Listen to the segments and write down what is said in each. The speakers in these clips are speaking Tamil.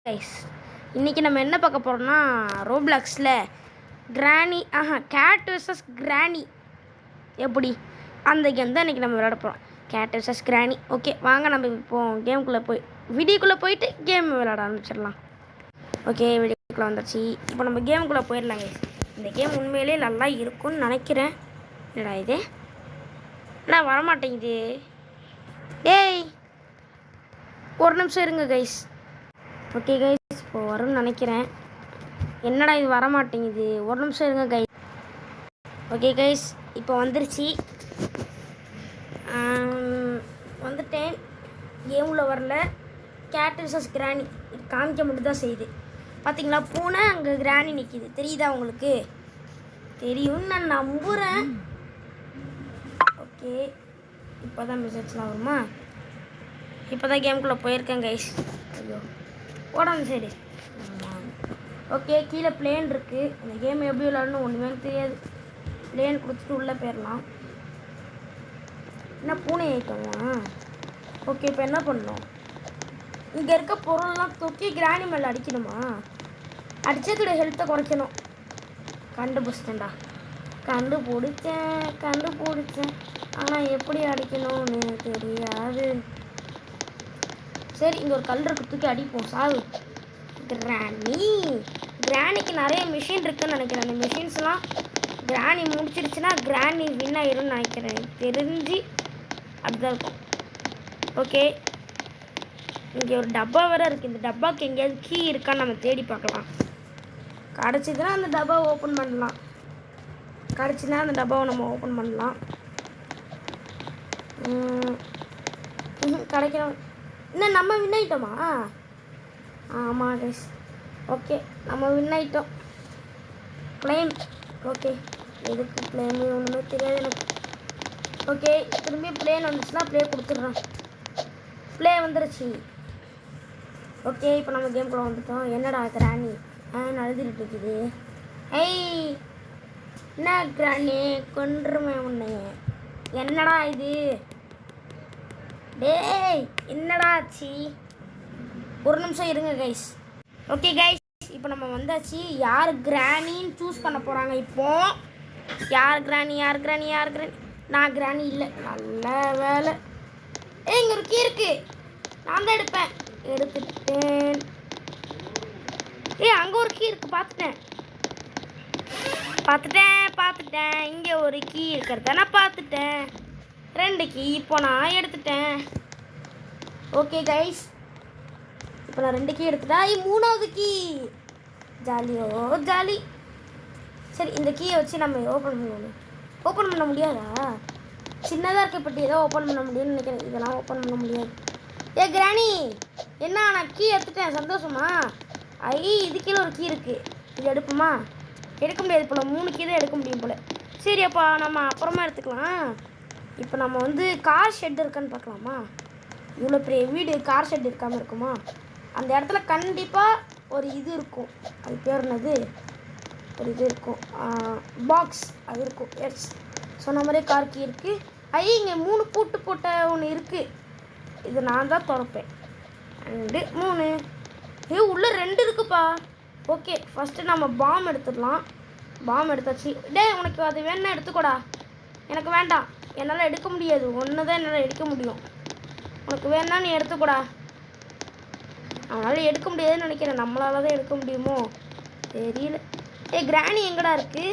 கைஸ் இன்றைக்கி நம்ம என்ன பார்க்க போகிறோம்னா ரோப்ளாக்ஸில் கிராணி கேட் வெர்சஸ் கிராணி எப்படி அந்த கேம் தான் இன்றைக்கி நம்ம விளையாட போகிறோம். கேட் வெர்சஸ் கிராணி. ஓகே வாங்க நம்ம இப்போ கேமுக்குள்ளே வீடியோக்குள்ளே போயிட்டு கேம் விளையாட ஆரம்பிச்சிடலாம். ஓகே வீடியோக்குள்ளே வந்துடுச்சு. இப்போ நம்ம கேமுக்குள்ளே போயிடலாம் கைஸ். இந்த கேம் உண்மையிலே நல்லா இருக்கும்னு நினைக்கிறேன். என்னடா இது என்ன வரமாட்டேங்குது? டேய் ஒரு நிமிஷம் இருங்க கைஸ். ஓகே கைஸ் இப்போ வரும்னு நினைக்கிறேன். என்னடா இது வரமாட்டேங்குது? ஒரு நிமிஷம் இருங்க கைஸ். ஓகே கைஸ் இப்போ வந்துருச்சு. வந்துட்டேன். கேமில் வரல. கேட் வெர்சஸ் கிராணி காமிக்க மட்டும் தான் செய்யுது. பார்த்தீங்களா பூனை அங்கே கிராணி நிற்கிது. தெரியுதா உங்களுக்கு? தெரியும்னு நான் நம்புகிறேன். ஓகே இப்போ தான் மெசேஜ்லாம் வருமா? இப்போ தான் கேமுக்குள்ளே போயிருக்கேன் கைஸ். ஐயோ ஓடாங்க சைடு. ஓகே கீழே பிளேன் இருக்குது. அந்த கேம் எப்படி விளாடணும் ஒன்றுமே தெரியாது. பிளேன் கொடுத்துட்டு உள்ளே போயிடலாம். என்ன பூனை ஆயிட்டோமா? ஓகே இப்போ என்ன பண்ணணும்? இங்கே இருக்க பொருள்லாம் தூக்கி கிராணி மேலே அடிக்கணுமா? அடித்ததோட ஹெல்த்தை குறைக்கணும். கண்டுபிடிச்சிட்டேன்டா. கண்டுபிடிச்சேன் ஆனால் எப்படி அடிக்கணும்னு தெரியாது. சரி இங்கே ஒரு கல் இருக்கு, தூக்கி அடிப்போம். சாவு. கிராணிக்கு நிறைய மிஷின் இருக்குன்னு நினைக்கிறேன். அந்த மிஷின்ஸ்லாம் கிராணி முடிச்சிருச்சுன்னா கிராணி வின் ஆயிரும்னு நினைக்கிறேன். தெரிஞ்சு அப்படிதான் இருக்கும். ஓகே இங்கே ஒரு டப்பா வேறு இருக்குது. இந்த டப்பாவுக்கு எங்கேயாவது கீ இருக்கான்னு நம்ம தேடி பார்க்கலாம். கிடச்சிதுன்னா அந்த டப்பாவை ஓப்பன் பண்ணலாம். கிடச்சிதுன்னா அந்த டப்பாவை நம்ம ஓப்பன் பண்ணலாம். கிடைக்கணும். என்ன நம்ம வின் ஆகிட்டோமா? ஆமாம் கைஸ். ஓகே நம்ம வின் ஆகிட்டோம். ப்ளேன். ஓகே எதுக்கு ப்ளேன் ஒன்றுமே தெரியாது எனக்கு. ஓகே திரும்பி ப்ளேன் வந்துச்சுன்னா ப்ளே கொடுத்துட்றேன். ப்ளே வந்துருச்சு. ஓகே இப்போ நம்ம கேம்குள்ளே வந்துட்டோம். என்னடா கிராணி அழுதுகிட்டு இருக்குது. ஏய் என்ன கிராணி கொன்றுமே உன்னை. என்னடா இது? டேய் என்னடா ஆச்சு? ஒரு நிமிஷம் இருங்க கைஸ். ஓகே கைஸ் இப்போ நம்ம வந்தாச்சு. யார் கிராணின்னு சூஸ் பண்ண போகிறாங்க. இப்போ யார் கிராணி? நான் கிராணி இல்லை. நல்ல வேலை. இங்கே ஒரு கீ இருக்கு. நான் தான் எடுப்பேன். எடுத்துட்டேன். அங்கே ஒரு கீ இருக்கு. பார்த்துட்டேன். இங்கே ஒரு கீ இருக்கிறத நான் பார்த்துட்டேன். 2 கீ இப்போ நான் எடுத்துட்டேன். ஓகே கைஸ் இப்போ நான் 2 கீ எடுத்துட்டா. 3வது கீ. ஜாலியோ ஜாலி. சரி இந்த கீயை வச்சு நம்ம ஓப்பன் பண்ண முடியாதா? சின்னதாக இருக்க பட்டி ஏதோ ஓப்பன் பண்ண முடியும்னு நினைக்கிறேன். இதெல்லாம் ஓப்பன் பண்ண முடியாது. கிராணி என்ன நான் கீ எடுத்துட்டேன். சந்தோஷமா? இது கீழே ஒரு கீ இருக்குது. இது எடுப்போமா? எடுக்க முடியாது போல். 3 கீ தான் எடுக்க முடியும் போல். சரி அப்போ நம்ம அப்புறமா எடுத்துக்கலாம். இப்போ நம்ம கார் ஷெட் இருக்கான்னு பார்க்கலாமா? இவ்வளோ பெரிய வீடு கார் ஷெட் இருக்காமல் இருக்குமா? அந்த இடத்துல கண்டிப்பாக ஒரு இது இருக்கும். அது பேர் என்னது? ஒரு இது இருக்கும். பாக்ஸ் அது இருக்கும். எஸ் சொன்ன மாதிரியே கார் கீ இருக்குது. இங்கே 3 பூட்டு போட்ட ஒன்று இருக்குது. இது நான் தான் திறப்பேன். 2 3 உள்ளே 2 இருக்குப்பா. ஓகே ஃபஸ்ட்டு நம்ம பாம் எடுத்துடலாம். பாம் எடுத்தாச்சு. உனக்கு அது வேணா எடுத்துக்கூடா. எனக்கு வேண்டாம். என்னால் எடுக்க முடியாது. ஒன்று தான் என்னால் எடுக்க முடியும். உனக்கு வேணா நீ எடுத்துக்கூடா. அவனால் எடுக்க முடியாதுன்னு நினைக்கிறேன். நம்மளால தான் எடுக்க முடியுமோ தெரியல. கிராணி எங்கடா இருக்குது?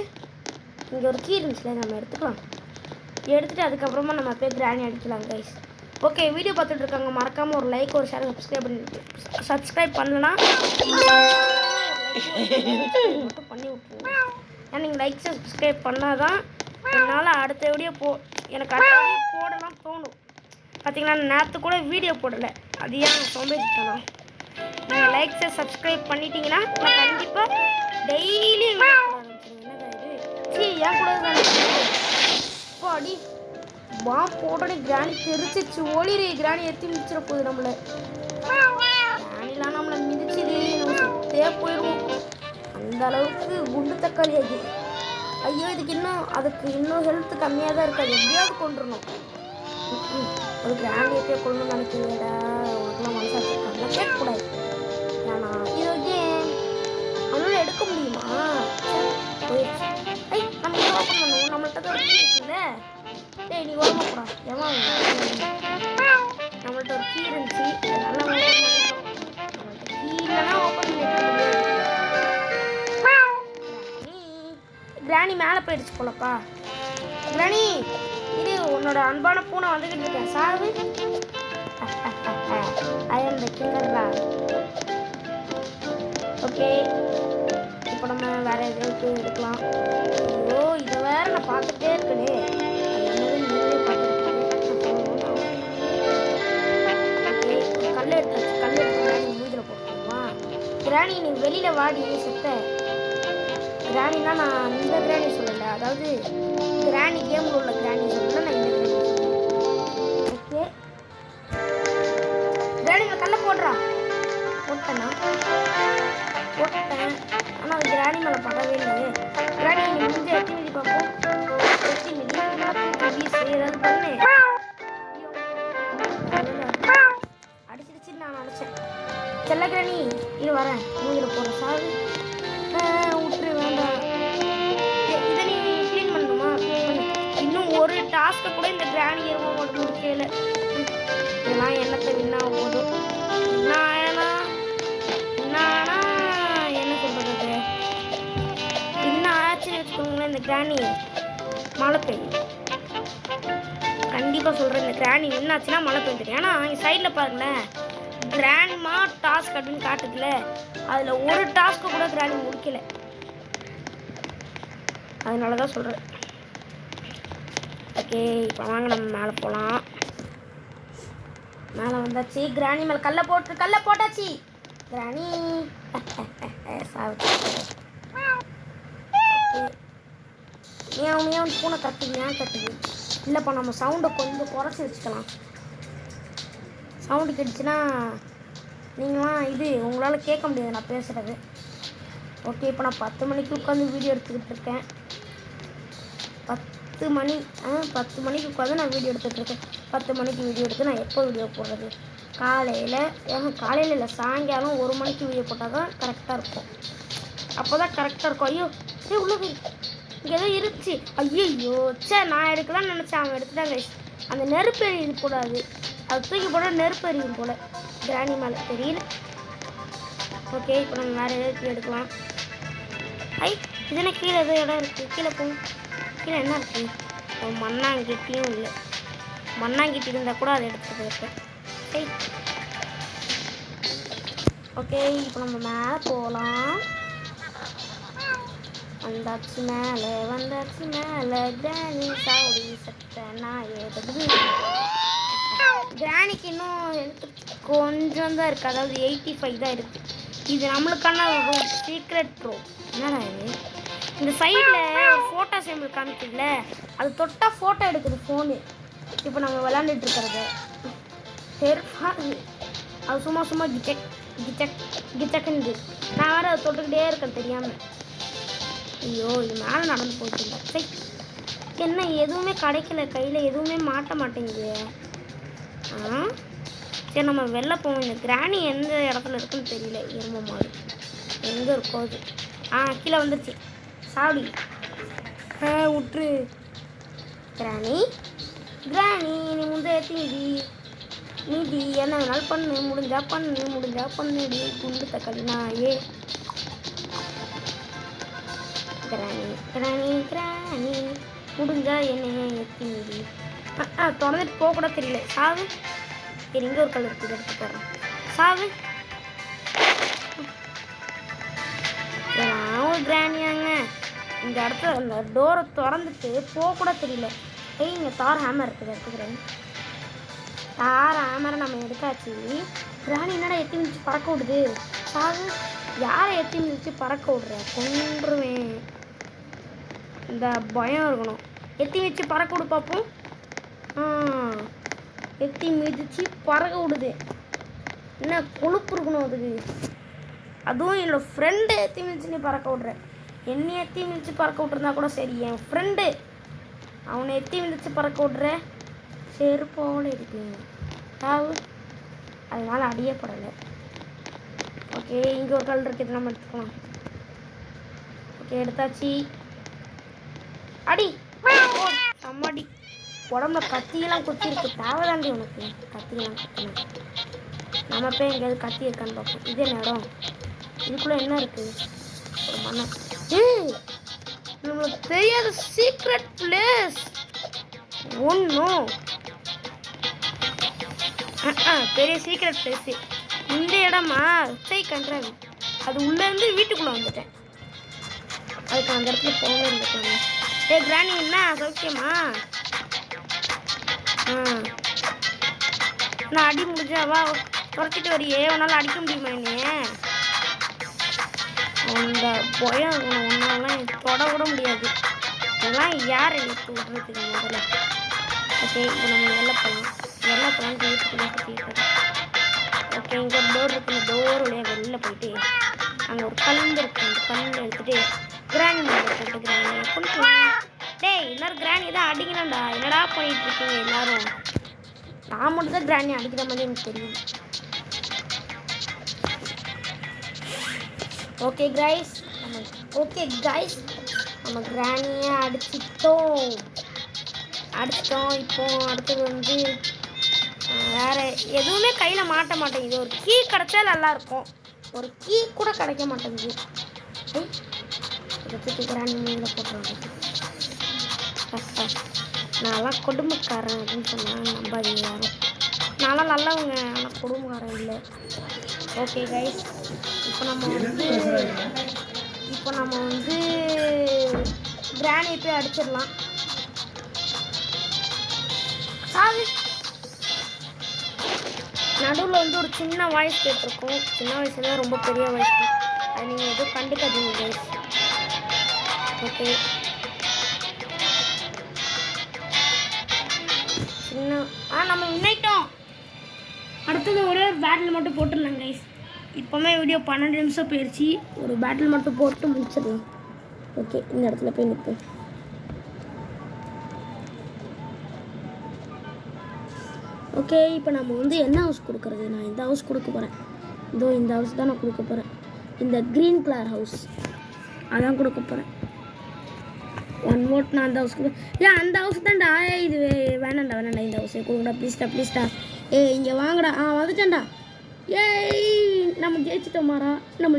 இங்கே ஒரு கீ இருந்துச்சுல, நம்ம எடுத்துக்கலாம். எடுத்துகிட்டு அதுக்கப்புறமா நம்ம போய் கிராணி அடிக்கலாம் கைஸ். ஓகே வீடியோ பார்த்துட்டு இருக்காங்க. மறக்காமல் ஒரு லைக் ஒரு ஷேர் சப்ஸ்கிரைப் பண்ணலாம் மட்டும் பண்ணி விட்டுருங்க. ஏன்னா நீங்கள் லைக் சப்ஸ்கிரைப் பண்ணால் தான் என்னால் அடுத்த வீடியோ எனக்கு அடுத்த வீடியோ போடலாம் தோணும். பார்த்தீங்களா நேற்று கூட வீடியோ போடலை. அது ஏன் சோம்பேறித்தனம். நீங்கள் லைக்ஸை சப்ஸ்கிரைப் பண்ணிட்டீங்கன்னா நான் கண்டிப்பாக டெய்லி வீடியோ போட ஆரம்பிச்சிடுவேன். ஏன் கூட இப்போ அடி பாம் போட்டோடனே கிராணி தெரிச்சிச்சு. ஓடிடு. கிராணி எத்தி மிதிச்சிட போகுது நம்மளை. கிராணிலாம் நம்மளை மிதிச்சுது. நம்ம சுத்தே போயிடுவோம். அந்த அளவுக்கு குண்டு தக்காளி அது. ஐயோ அதுக்கு இன்னும் ஹெல்த் கம்மியாக தான் இருக்குது. அது எப்படியாவது கொண்டுடணும். ஒரு கிராண்ட் எப்படியோ கொள்ளணும்னு நினைக்கிறீங்கடா. உனக்குலாம் மனசாக இருக்காங்க கேட்கக்கூடாது. ஏன்னா இது வந்து அவனால எடுக்க முடியுமா? போயிடுச்சு. நம்ம இதை ஓப்பன் பண்ணுவோம். நம்மள்கிட்ட தான் ஒரு கீ இருக்குல்ல. டேய் நீ ஓரமாக போடா. ஏமா நம்மள்ட்ட ஒரு கீ இருந்துச்சு. அதனால நம்ம ஓப்பன் பண்ணிட்டோம். நம்மள்ட்ட கீ இல்லைன்னா ஓப்பன் பண்ணிக்க முடியாது. கிராணி மேலே போயிடுச்சு போலப்பா. கிராணி இது உன்னோட அன்பான பூனை வந்துக்கிட்டு இருக்கேன். சாவு. ஐ ஆம் த கிங்கர்டா. ஓகே, இப்போ நம்ம வேற எதுக்கு எடுக்கலாம். ஐயோ இதை வேற நான் பார்த்துட்டே இருக்கனே. நீங்களே பார்த்துருக்கேன். ஓகே, கல் எடுத்தாச்சு. கல் எடுத்து மூஞ்சில் போட்டுருமா. கிராணி நீ வெளியில் வாடி செத்த. கிராணினா நான் இந்த கிராணி சொல்லலை, அதாவது கிராணி கேமில் உள்ள கிராணி சொல்லலை, நான் இந்த கிராணி சொல்லுவேன். ஓகே கிராணிங்க கல்லை போடுறா. போட்டேன்னா போட்டேன், ஆனால் அது கிராணி மேலே படவே இல்லை. கிராணி நீ முடிஞ்ச எத்தி மிதி பார்ப்போம். எத்தி மிதி வீசு ஏதாவது பண்ணு. அடிச்சிடுச்சு நான் நினச்சேன். செல்ல கிராணி இது வரேன் மூஞ்சில் போடுற. சாவு விட்டுரு வேண்டாம். இதை நீ க்ளீன் பண்ணணுமா? இன்னும் ஒரு டாஸ்க்கை கூட இந்த கிராணி எருவோட முடிக்கல. இதெல்லாம் என்னத்தை வின்னா போதும். என்னன்னா என்ன சொல்றது, என்ன ஆச்சுன்னு வச்சுக்கோங்களேன். இந்த கிராணி மழை பெய்யும். கண்டிப்பாக சொல்கிறேன், இந்த கிராணி என்னாச்சுன்னா மழை பெய்யும். ஏன்னா இங்கே சைடில் பாருங்களேன், கிராண்ட்மா டாஸ்க் அப்படின்னு காட்டுதுல, அதில் ஒரு டாஸ்க்கு கூட கிராணி முடிக்கல. அதனால தான் சொல்கிறேன். ஓகே, இப்போ வாங்க நம்ம மேலே போகலாம். மேலே வந்தாச்சு. கிராணி மேலே கல்லை போட்டாச்சு. கிராணி மியாவும் பூனை கத்துது. ஏன் கத்துது? இல்லைப்பா, நம்ம சவுண்டை கொஞ்சம் குறைச்சி வச்சுக்கலாம். சவுண்டு கேட்டுச்சுன்னா நீங்களாம் இது உங்களால் கேட்க முடியாது நான் பேசுகிறது. ஓகே, இப்போ நான் 10 மணிக்கு உட்காந்து வீடியோ எடுத்துக்கிட்டு இருக்கேன். 10 மணிக்கு உட்காந்து நான் வீடியோ எடுத்துகிட்ருக்கேன். 10 மணிக்கு வீடியோ எடுத்து நான் எப்போ வீடியோ போடுறது? காலையில் இல்லை, சாயங்காலம் 1 மணிக்கு வீடியோ போட்டால் தான் கரெக்டாக இருக்கும். அப்போ தான் கரெக்டாக இருக்கும். ஐயோ உள்ளே இங்கே ஏதோ இருந்துச்சு. ஐயோ நான் எடுக்கலாம்னு நினச்சேன், அவன் எடுத்துட்டாங்க. அந்த நெருப்பு எரியுது கூடாது, அது தூக்கி போட நெருப்பு எரியும் போல் கிராணி மேலே தெரியல. ஓகே, இப்போ நம்ம வேறு எதாவது எடுக்கலாம். இதுனா கீழே ஏதோ இடம் இருக்குது. கீழே போகும். கீழே என்ன இருக்குது? மண்ணாங்கிட்டியும் இல்லை. மண்ணாங்கிட்டி இருந்தால் கூட அதை எடுத்துகிட்டு போயிருக்கேன். சரி, ஓகே, இப்போ நம்ம மேலே போகலாம். வந்தாச்சு மேலே கிராணி சாவடி சட்ட நான் ஏதாவது. கிராணிக்கு இன்னும் எனக்கு கொஞ்சம் தான் இருக்குது, அதாவது 85 தான் இருக்குது. இது நம்மளுக்கான ரூம், சீக்ரெட் ரூம். என்னடா இது? இந்த சைடில் ஒரு ஃபோட்டோ சிம்பிள் காமிக்குதுல, அது தொட்டால் ஃபோட்டோ எடுக்குது ஃபோனு. இப்போ நம்ம விளாண்டுட்டு இருக்கிறது அது சும்மா கிச்சக்குன்னு நான் வேறு அதை தொட்டுக்கிட்டே இருக்கேன் தெரியாமல். ஐயோ இது மேலே நடந்து போச்சுங்க. சரி, என்ன எதுவுமே கிடைக்கல, கையில் எதுவுமே மாட்ட மாட்டேங்குது. சரி நம்ம வெளில போவோம். இந்த கிராணி எந்த இடத்துல இருக்குன்னு தெரியல. எருமை மாடு எங்கே இருக்கோ அது. கீழே வந்துருச்சு. சாடி விட்டுரு. கிராணி நீ முந்தைய நீதி என்ன வேணாலும் பண்ணு, முடிஞ்சா பண்ணுடி குண்டு தக்காளி நாயே. கிராணி முடிஞ்சா என்ன எத்தி மீதி தொடர்ந்துட்டு போக கூட தெரியல. சாவு. சரி, இங்கே ஒரு கல் இருக்குது, எடுத்து போடுறேன். சாவு. ஒரு கிராணியாங்க இந்த இடத்துல அந்த டோரை திறந்துட்டு போக கூட தெரியல. இங்கே தார் ஹேமர் இருக்குது, எடுத்துக்கிறேன். தார் ஹேமரை நம்ம எடுத்தாச்சு. கிராணி என்னடா எத்தி மிதிச்சு பறக்க விடுது? சாவு. யாரை எத்தி மிதிச்சு பறக்க விடுற? கொன்றுவேன். இந்த பயம் இருக்கணும். எத்தி மிதிச்சு பறக்க விடு பார்ப்போம். எத்தி மிதிச்சு பறக்க விடுது. என்ன கொழுப்பு இருக்கணும் அதுக்கு? அதுவும் என்னோடய ஃப்ரெண்டு எத்தி மிதிச்சு நீ பறக்க விட்ற. என்னை எத்தி மிதிச்சு பறக்க விட்ருந்தா கூட சரி, என் ஃப்ரெண்டு அவனை எத்தி மிதிச்சு பறக்க விட்ற செருப்போடு இருக்கீங்க. சாவு. அதனால் அடியப்படலை. ஓகே, ஓகே இங்கே ஒரு கல் இருக்குது, நம்ம எடுத்துக்கலாம். ஓகே எடுத்தாச்சு. அடி சம்மடி. உடம்புல கத்தியெல்லாம் குத்திருக்கு. தேவைதாண்டி உனக்கு கத்தியெல்லாம் குத்தினா. நம்ம போய் எங்கேயாவது கத்தி இருக்கான்னு பார்ப்போம். இது என்ன இடம்? இதுக்குள்ளே என்ன இருக்குது? ஒரு மண்ணை. நம்மளுக்கு தெரியாத சீக்ரெட் பிளேஸ் ஒன்றும் பெரிய சீக்ரெட் பிளேஸு. இந்த இடமா கன்றாவி. அது உள்ளேருந்து வீட்டுக்குள்ளே வந்துட்டேன். அதுக்கு அந்த இடத்துல போகவே இருந்துக்கலாம். கிராணி என்ன சௌக்கியமா? நான் அடி முடிஞ்சாவா துரத்திட்டு வரியே, உன்னால் அடிக்க முடியுமா என்னைய? அந்த பயம் ஒன்னாலாம் தொட விட முடியாது. அதெல்லாம் யார் எனக்கு விடுறதுக்கு முதல்ல. ஓகே இப்போ நம்ம வெளில போகலாம் வீட்டுக்குள்ளே சுற்றிட்டு. ஓகே இங்கே ஒரு டோர் இருக்குது. இந்த டோர் வழியாக வெளில போயிட்டு அங்கே ஒரு கல் இருக்குது. அந்த கல்லில் எடுத்துகிட்டு கிராணி போட்டு கிராணி கொண்டு. டேய் எல்லோரும் கிராணி தான் அடிக்கணும்டா. என்னடா பண்ணிகிட்டு இருக்கீங்க எல்லோரும்? நான் மட்டும் தான் கிராணி அடிக்கிற மாதிரி எனக்கு தெரியும். ஓகே கைஸ் நம்ம கிராணியை அடிச்சிட்டோம். இப்போ அடுத்தது வந்து வேறு எதுவுமே கையில் மாட்ட மாட்டேங்குது. ஒரு கீ கிடச்சா நல்லாயிருக்கும். ஒரு கீ கூட கிடைக்க மாட்டேங்குது. கிராணி மீனில் போட்டுருவாங்க. நான்லாம் கொடுமைக்காரன் அப்படின்னு சொன்னால் நம்பாதீங்க யாரும். நான்லாம் நல்லவங்க, ஆனால் கொடுமைக்காரன் இல்லை. ஓகே கைஸ் இப்போ நம்ம வந்து கிராணியை போய் அடிச்சிடலாம். நடுவில் வந்து ஒரு சின்ன வாய்ஸ் கேட்டிருக்கும். சின்ன வயசுல ரொம்ப பெரிய வாய்ஸ். அது நீங்கள் எதுவும் கண்டுக்காதீங்க கைஸ். ஓகே சின்ன நம்ம இன்னைட்டோம். அடுத்தது ஒரே ஒரு பேட்டில் மட்டும் போட்டுடலாம் கைஸ். இப்போமே வீடியோ 12 நிமிஷம் போயிடுச்சு. ஒரு பேட்டில் மட்டும் போட்டு முடிச்சிடலாம். ஓகே இந்த இடத்துல போய் நிற்போம். ஓகே இப்போ நம்ம வந்து என்ன ஹவுஸ் கொடுக்குறது? நான் இந்த ஹவுஸ் கொடுக்க போகிறேன். இந்த ஹவுஸ் தான் நான் கொடுக்க போகிறேன். இந்த க்ரீன் கலர் ஹவுஸ் அதான் கொடுக்க போகிறேன். 1 vote நான் அந்த ஹவுஸ் கொடுக்க. அந்த ஹவுஸ் தான்டா. இது வேணாண்டா இந்த ஹவுஸே கொடுங்கடா ப்ளீஸ்டா. இங்கே வாங்கடா. வந்துட்டேன்டா. நம்ம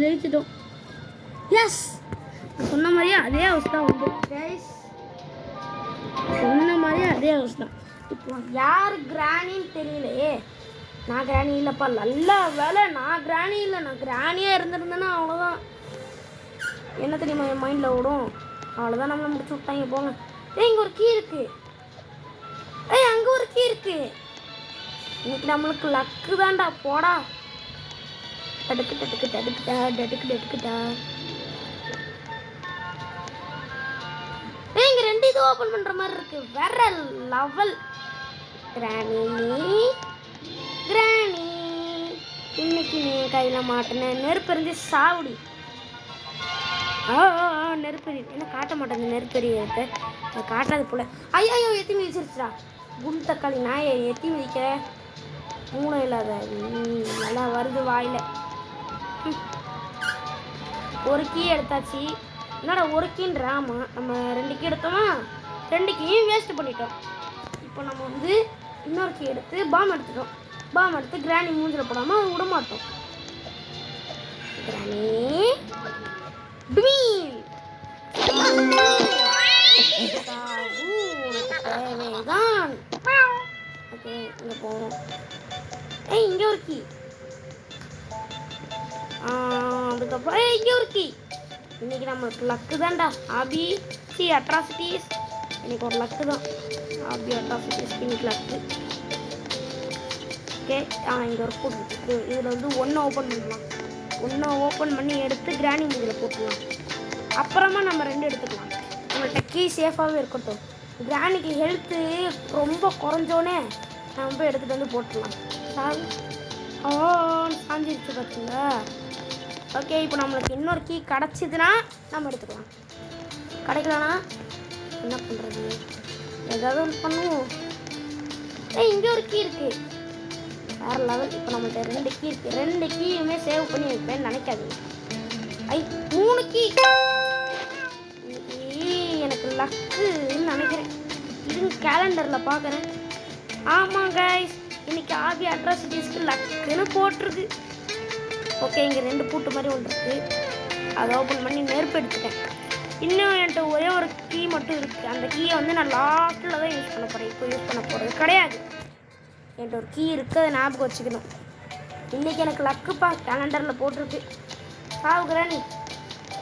ஜெயிச்சிட்டோம். எஸ் சொன்ன மாதிரியே அதே ஹவுஸ் தான் வந்து அதே ஹவுஸ் தான். இப்போ யார் கிராணின்னு தெரியலையே. நான் கிராணி இல்லைப்பா. நல்ல வேலை நான் கிராணி இல்லை. நான் கிராணியாக இருந்திருந்தேன்னா அவ்வளோதான். என்ன தெரியுமா என் மைண்டில் ஓடும்? அவ்வளோதான் நம்மளை முடிச்சு விட்டாங்க போங்க. இங்கே ஒரு கீ இருக்குது. அங்கே ஒரு கீ இருக்குது. இன்னைக்கு நம்மளுக்கு லக்கு தான்டா. போடா டடுக்குட்டா. இங்கே 2 இது ஓப்பன் பண்ணுற மாதிரி இருக்கு. வேற லெவல். கிராணி இன்னைக்கு நீ கையில் மாட்டின நெருப்பெறிஞ்சு சாவுடி. நெருப்பெறி என்ன காட்ட மாட்டேங்குது. நெருப்பெறி காட்டாது போல. ஐயோ எத்தி மிதிச்சிருச்சுடா. குண்டு தக்காளி நாயை எத்தி மிதிக்க மூளை இல்லாத. நல்லா வருது வாயில். ஒரு கீ எடுத்தாச்சு. என்னடா ஒரு கீன்ற? ஆமாம் நம்ம 2 கீ எடுத்தோமா. 2 கீயும் வேஸ்ட் பண்ணிட்டோம். இப்போ நம்ம வந்து இன்னொரு கீ எடுத்து பாம் எடுத்து கிராணி மூஞ்சில் போடாமல் அதை விட மாட்டோம். கிராணி தேவைதான். ஓகே இங்கே போவோம். இங்கே ஒரு கீ. அதுக்கப்புறம் இங்கே ஒரு கீ. இன்னைக்கு நம்மளுக்கு லக்கு தான்டா. அட்ராசிட்டிஸ் இன்னைக்கு ஒரு லக்கு தான். அட்ராசிட்டிஸ் இன்னைக்கு லக்கு. ஓகே இங்கே ஒரு ஃபுட் இருக்குது. இதில் வந்து 1 ஓப்பன் பண்ணலாம். 1 ஓப்பன் பண்ணி எடுத்து கிராணி மூஞ்சில் போட்டுடலாம். அப்புறமா நம்ம 2 எடுத்துக்கலாம். நம்மள்கிட்ட கீ சேஃபாகவே இருக்கட்டும். கிராணிக்கு ஹெல்த்து ரொம்ப குறைஞ்சோன்னே நம்ம போய் எடுத்துகிட்டு வந்து போட்டுடலாம். சாஞ்சிருச்சு பார்த்தீங்களா? ஓகே இப்போ நம்மளுக்கு இன்னொரு கீ கிடச்சிதுன்னா நம்ம எடுத்துக்கலாம். கிடைக்கலனா என்ன பண்ணுறது? ஏதாவது ஒன்று பண்ணுவோம். இங்கே ஒரு கீ இருக்குது. வேறு லெவல். இப்போ நம்மள்ட்ட 2 கீ இருக்குது. 2 கீயுமே சேவ் பண்ணி வைப்பேன்னு நினைக்காதீங்க. 3 கீ. எனக்கு லக்குன்னு நினைக்கிறேன். இது கேலண்டரில் பார்க்குறேன். ஆமாம் கைஸ், இன்னைக்கு ஆபி அட்ராசிட்டிஸ்க்கு லக்குன்னு போட்டிருக்கு. ஓகே, இங்கே 2 பூட்டு மாதிரி ஒன்று இருக்குது. அதை ஓப்பன் பண்ணி நெருப்பு எடுத்துட்டேன். இன்னும் என்கிட்ட ஒரே ஒரு கீ மட்டும் இருக்குது. அந்த கீயை வந்து நான் லாஸ்ட்டில் தான் யூஸ் பண்ண போகிறேன். இப்போ யூஸ் பண்ண போகிறது கிடையாது. என்கிட்ட ஒரு கீ இருக்குது, அதை ஞாபகம் வச்சுக்கணும். இன்றைக்கி எனக்கு லக்குப்பா, கேலண்டரில் போட்டிருக்கு. சாவுக்குறானி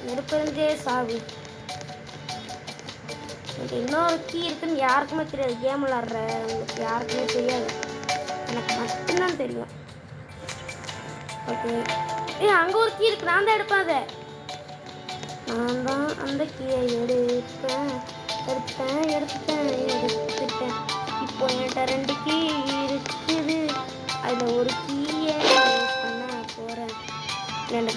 நெருப்பு இருந்தே சாவு. எனக்கு இன்னொரு கீ இருக்குன்னு யாருக்குமே தெரியாது. கேம் விளாட்ற உங்களுக்கு யாருக்குமே தெரியாது, எனக்கு மட்டும்தான் தெரியும். ஓகே, அங்கே ஒரு கீ இருக்கு, நான் தான் எடுப்பேன். அதை நான் தான் அந்த கீயை எடுத்துட்டேன். இப்போ என்கிட்ட 2 கீ இருக்குது. அதில் ஒரு கீயை பண்ண போகிறேன். 2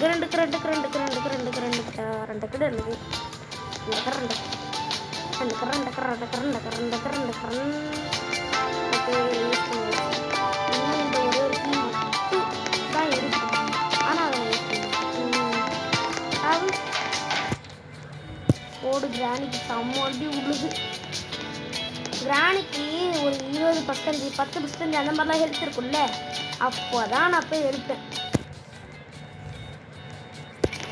போடு. கிராணிக்கு செம்ம அடி உழுது. கிராணிக்கு ஒரு 20%, 10% அந்த மாதிரிலாம் ஹெல்த் இருக்குல்ல, அப்போ தான் நான் போய் எடுப்பேன்.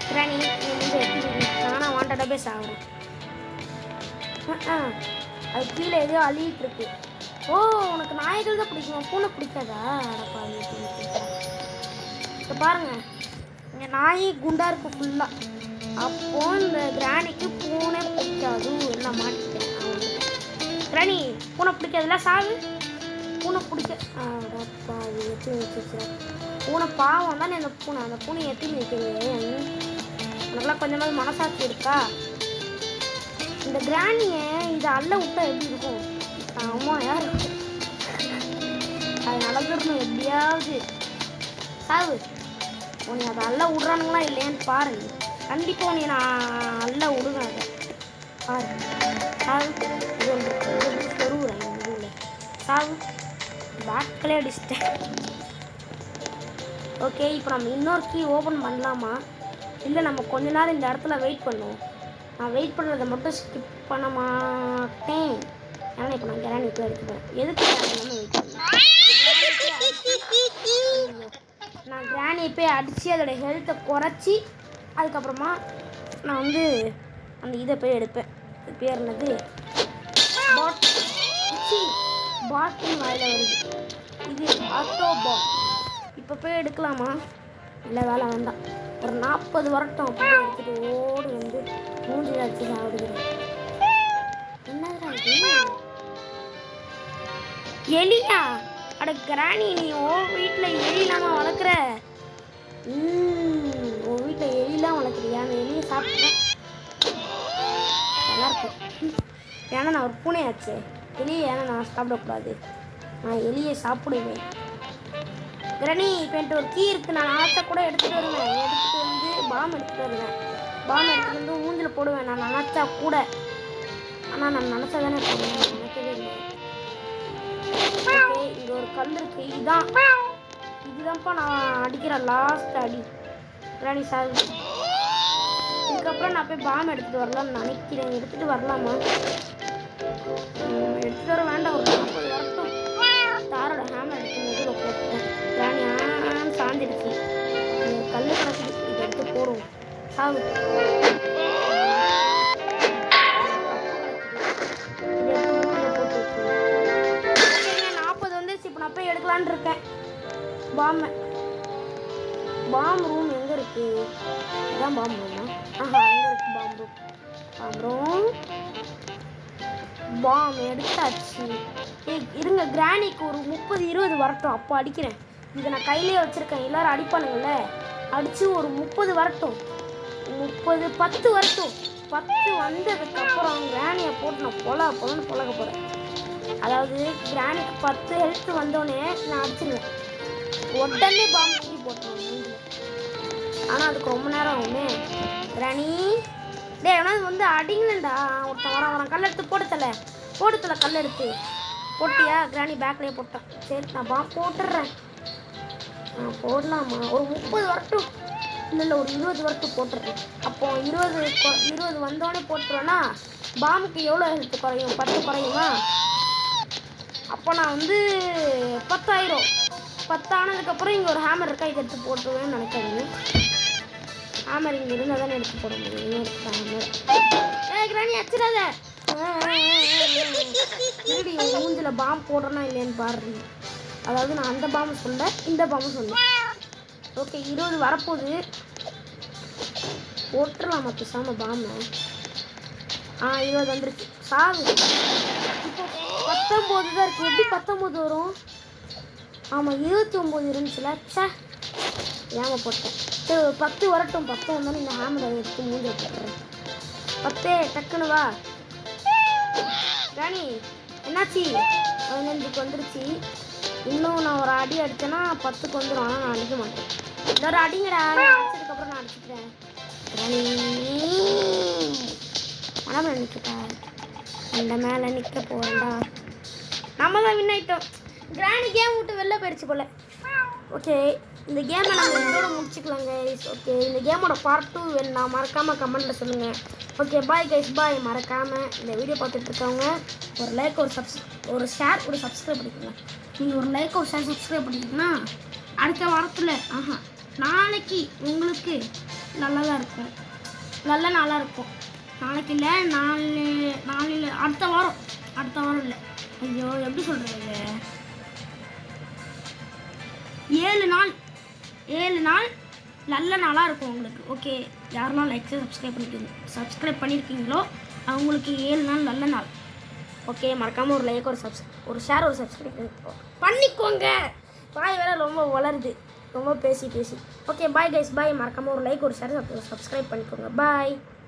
கிராணி நானா வாண்டடாக போய் சாகுறேன். அது கீழே எதையோ அழியிட்டு இருக்கு. ஓ, உனக்கு நாய்கள் தான் பிடிக்குமா, பூனை பிடிக்காதா? இப்போ பாருங்க, இங்கே நாய் குண்டா இருக்கு ஃபுல்லாக. அப்போ இந்த கிராணிக்கு பூனை பிடிக்காது. எல்லாம் மாட்டிட்டேன். கிராணி பூனை பிடிக்காதுல்ல, சாகு. பூனை பிடிக்க எத்தனை வச்சுருக்கிறேன். பூனை பாவம் தானே அந்த பூனை. அந்த பூனை எத்தனை வைக்கிறேன். உனக்குலாம் கொஞ்சமாவது மனசாட்சி இருக்கா? இந்த கிராணியை இதை அள்ள விட்டா எப்படி இருக்கும்? ஆமாம், யார் அது நடந்துடணும் எப்படியாவது. சாவு. உன்னை அதை அள்ள விட்றானுங்களா இல்லையான்னு பாரு. கண்டிப்பாக உன்னை நான் அள்ள விடுவேன். அதை பாரு. சாவு. சொருவுறேன் இதுல. சாவு. பேக்கிலே அடிச்சிட்டேன். ஓகே, இப்போ நம்ம இன்னொரு கீ ஓப்பன் பண்ணலாமா, இல்லை நம்ம கொஞ்ச நேரம் இந்த இடத்துல வெயிட் பண்ணுவோம்? நான் வெயிட் பண்ணுறதை மட்டும் ஸ்கிப் பண்ண மாட்டேன். ஏன்னா இப்போ நான் கிராணி போய் எடுத்துப்பேன். எதுக்கு வெயிட் பண்ணேன்? நான் கிராணியை போய் அடித்து அதோடய ஹெல்த்தை குறைச்சி அதுக்கப்புறமா நான் வந்து அந்த இதை போய் எடுப்பேன். இது பேர் என்னது? பாட்டில் வாயில் வருது. இது ஆட்டோ பாட். இப்போ போய் எடுக்கலாமா? இல்லை, வேலை வேண்டாம். ஒரு 40 வரட்டும். அப்படி எடுத்துகிட்டு ஓடு வந்து மூஞ்சில் அடிச்சு சாப்பிடுகிறேன். என்னதுடா இது? எலியா? அட கிராணி, நீ வீட்டில் எலி இல்லாமல் வளர்க்குற? உன் வீட்டில் எலிலாம் வளர்க்குறியா? அந்த எலியை சாப்பிட்றேன். நல்லாயிருக்கும். ஏன்னா நான் ஒரு பூனையாச்சு. எலியை ஏன்னா நான் சாப்பிடக்கூடாது. நான் எலியை சாப்பிடுவேன். கிராணி, இப்போ என்கிட்ட ஒரு கீ இருக்குது. நான் ஆட்டை கூட எடுத்துகிட்டு வருவேன். எடுத்துகிட்டு வந்து பாம் எடுத்துகிட்டு வருவேன். பாம் எடுத்துகிட்டு வந்து மூஞ்சில் போடுவேன். நான் நினச்சா கூட. ஆனால் நான் நினச்சா தானே போடுவேன். நினைக்கவே இல்லை. ஓகே, இங்கே ஒரு கல் இருக்குது. இதுதான்ப்பா நான் அடிக்கிற லாஸ்ட் அடி. கிராணி சாகு. இதுக்கப்புறம் நான் போய் பாம் எடுத்துகிட்டு வரலாம்னு நினைக்கிறேன். எடுத்துகிட்டு வரலாமா? எடுத்துகிட்டு வர வேண்டாம். ஒரு 40 வரட்டும். தாரோட ஹேமர் எடுத்து முதல்ல போட்டேன். கிராணி சாஞ்சிடுச்சு. கல் கணக்கு இதை எடுத்து போடுவோம். சாகு. 40 வந்துருச்சு. இப்போ நான் போய் எடுக்கலான்னு இருக்கேன் பாம்பை. பாம் ரூம் எங்கே இருக்குது? இதுதான் பாம் ரூமா? ஆஹா, எங்கே இருக்குது bomb room? Bomb room. Bomb எடுத்தாச்சு. இருங்க, கிராணிக்கு ஒரு 30-20 வரட்டும். அப்போ அடிக்கிறேன். இதை நான் கையிலே வச்சுருக்கேன். எல்லோரும் அடிப்பானுங்கள்ல, அடித்து ஒரு 30 வரட்டும். 10 வரட்டும். 10 வந்ததுக்கப்புறம் கிராணியை போட்டு நான் பொழன்னு பொழக்க போகிறேன். அதாவது கிராணிக்கு 10 ஹெல்த் வந்தோடனே நான் அடிச்சிருவேன். உடனே பாம்பு தூக்கி போட்டுருவேன். ஆனால் அதுக்கு ரொம்ப நேரம் ஆகுமே. கிராணி டே, ஆனால் வந்து அடிங்களேண்டா. ஒருத்தன் வரான். கல் எடுத்து போட்டுத்தல கல் எடுத்து போட்டியா? கிராணி பேக்லேயே போட்டான். சரி, நான் பாம்பு போட்டுடுறேன். போடலாமா? ஒரு 30 வரட்டும். இல்லை ஒரு 20 வரட்டும் போட்டுருக்கேன். அப்போ 20 வந்தோடனே போட்டுருவேன்னா பாம்புக்கு எவ்வளோ ஹெல்த் குறையும்? 10 குறையுமா? அப்போ நான் வந்து 10 ஆனதுக்கப்புறம் இங்கே ஒரு ஹேமர் இருக்கா, இதை எடுத்து போட்டுருவேன்னு நினைக்காதீங்க. ஹேமர் இங்கே இருந்தால் தானே எடுத்து போட முடியும். ஹேமர் கிராணி அச்சிடாத. திருடி மூஞ்சில் பாம்பு போடுறேன்னா இல்லையான்னு பாருங்க. அதாவது நான் அந்த பாம்பு சொல்ல, இந்த பாம்பு சொன்னேன். ஓகே 20 வரப்போகுது. போட்டுடலாமா பேசாமல் பாம்பு? 20 வந்துருச்சு. சாவு. இப்போ 19 தான் இருக்குது. எப்படி 19 வரும்? ஆமாம் 29 இருந்துச்சுல. சே ஏமா போட்டேன். 10 வரட்டும். 10 வந்தாலும் இந்த ஹேமரை எடுத்து மூஞ்சி போட்டுறேன். 10 டக்குன்னு வா. ராணி என்னாச்சு? 15க்கு வந்துருச்சு. இன்னும் நான் ஒரு அடி அடித்தேன்னா 10க்கு வந்துடும். ஆனால் நான் அடிக்க மாட்டேன். இன்னொரு அடிங்கடா. அடிச்சதுக்கப்புறம் நான் அடிச்சுக்கிறேன். ராணி மனமில் நிற்கட்டா. அந்த மேலே நிற்க போகிறேன்டா. நம்ம தான் வின் ஆகிட்டோம். கிராணி கேம் விட்டு வெளில போயிடுச்சு போல். ஓகே இந்த கேமை நம்ம இதோட முடிச்சுக்கலாம் கைஸ். ஓகே இந்த கேமோட பார்ட் 2 வேணும்னா மறக்காமல் கமெண்ட்டில் சொல்லுங்கள். ஓகே பாய் கைஸ், பாய். மறக்காமல் இந்த வீடியோ பார்த்துட்டு இருக்கவங்க ஒரு லைக், ஒரு ஷேர், ஒரு சப்ஸ்கிரைப் பண்ணிக்கோங்க. நீங்கள் ஒரு லைக், ஒரு ஷேர், சப்ஸ்கிரைப் பண்ணிக்கிங்கன்னா அடுத்த வாரத்தில் நாளைக்கு உங்களுக்கு நல்லதாக இருக்கும். நல்ல நாளாக இருக்கும். நாளைக்கு இல்லை, நாளையில் அடுத்த வாரம் இல்லை. ஐயோ எப்படி சொல்கிறது? 7 நாள் நல்ல நாளாக இருக்கும் உங்களுக்கு. ஓகே யாரெல்லாம் லைக் சப்ஸ்கிரைப் பண்ணியிருக்கீங்களோ அவங்களுக்கு 7 நாள் நல்ல நாள். ஓகே மறக்காமல் ஒரு லைக், ஒரு ஷேர், ஒரு சப்ஸ்கிரைப் பண்ணிக்கோங்க. பாய் வேறு ரொம்ப வளருது, ரொம்ப பேசி. ஓகே பாய் கைஸ், பாய். மறக்காமல் ஒரு லைக், ஒரு ஷேர், சப்ஸ்கிரைப் பண்ணிக்கோங்க. பாய்.